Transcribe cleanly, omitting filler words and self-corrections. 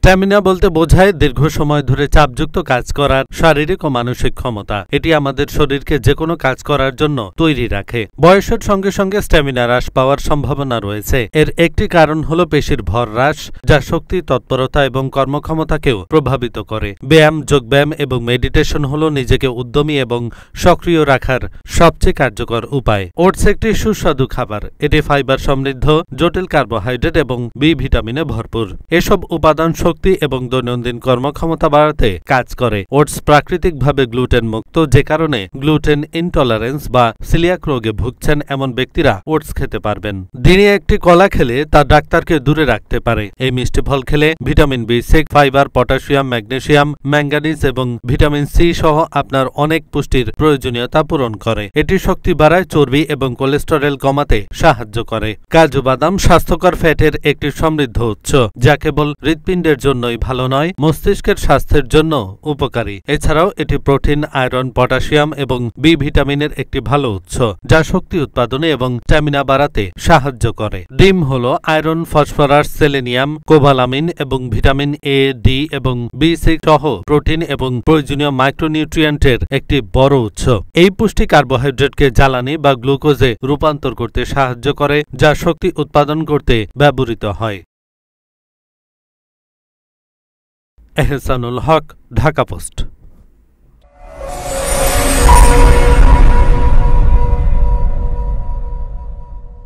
Stamina বলতে বোঝায় দীর্ঘ সময় ধরে চাপযুক্ত কাজ করার শারীরিক ও মানসিক ক্ষমতা। এটি আমাদের শরীরকে যেকোনো কাজ করার জন্য তৈরি রাখে। বয়সের সঙ্গে সঙ্গে স্ট্যামিনা হ্রাস পাওয়ার সম্ভাবনা রয়েছে। এর একটি কারণ হল পেশির ভর হ্রাস, যা শক্তি, তৎপরতা এবং কর্মক্ষমতাকেও প্রভাবিত করে। ব্যায়াম, যোগব্যায়াম এবং মেডিটেশন হল নিজেকে উদ্যমী এবং সক্রিয় রাখার সবচেয়ে কার্যকর উপায়। ওটস একটি সুস্বাদু খাবার। এটি ফাইবার সমৃদ্ধ, জটিল কার্বোহাইড্রেট এবং বি ভিটামিনে ভরপুর। এসব উপাদান শক্তি এবং দৈনন্দিন কর্মক্ষমতা বাড়াতে কাজ করে। ওটস প্রাকৃতিকভাবে গ্লুটেন মুক্ত, যে কারণে গ্লুটেন ইনটলারেন্স বা সিলিয়াক রোগে ভুগছেন এমন ব্যক্তিরা ওটস খেতে পারবেন। দিনে একটি কলা খেলে তা ডাক্তারকে দূরে রাখতে পারে। এই মিষ্টি ফল খেলে ভিটামিন বি6, ফাইবার, পটাশিয়াম, ম্যাগনেসিয়াম, ম্যাঙ্গানিজ এবং ভিটামিন সি সহ আপনার অনেক পুষ্টির প্রয়োজনীয়তা পূরণ করে। এটি শক্তি বাড়ায়, চর্বি এবং কোলেস্টেরল কমাতে সাহায্য করে। কাজু বাদাম স্বাস্থ্যকর ফ্যাটের একটি সমৃদ্ধ উৎস, যা কেবল হৃৎপিণ্ডের জন্যই ভালো নয়, মস্তিষ্কের স্বাস্থ্যের জন্য উপকারী। এছাড়াও এটি প্রোটিন, আয়রন, পটাশিয়াম এবং বি ভিটামিনের একটি ভালো উৎস, যা শক্তি উৎপাদনে এবং স্ট্যামিনা বাড়াতে সাহায্য করে। ডিম হল আয়রন, ফসফরাস, সেলেনিয়াম, কোবালামিন এবং ভিটামিন এ, ডি এবং বি6 সহ প্রোটিন এবং প্রয়োজনীয় মাইক্রোনিউট্রিয়েন্টের একটি বড় উৎস। এই পুষ্টি কার্বোহাইড্রেটকে জ্বালানি বা গ্লুকোজে রূপান্তর করতে সাহায্য করে, যা শক্তি উৎপাদন করতে ব্যবহৃত হয়। এহসানুল হক, ঢাকা পোস্ট।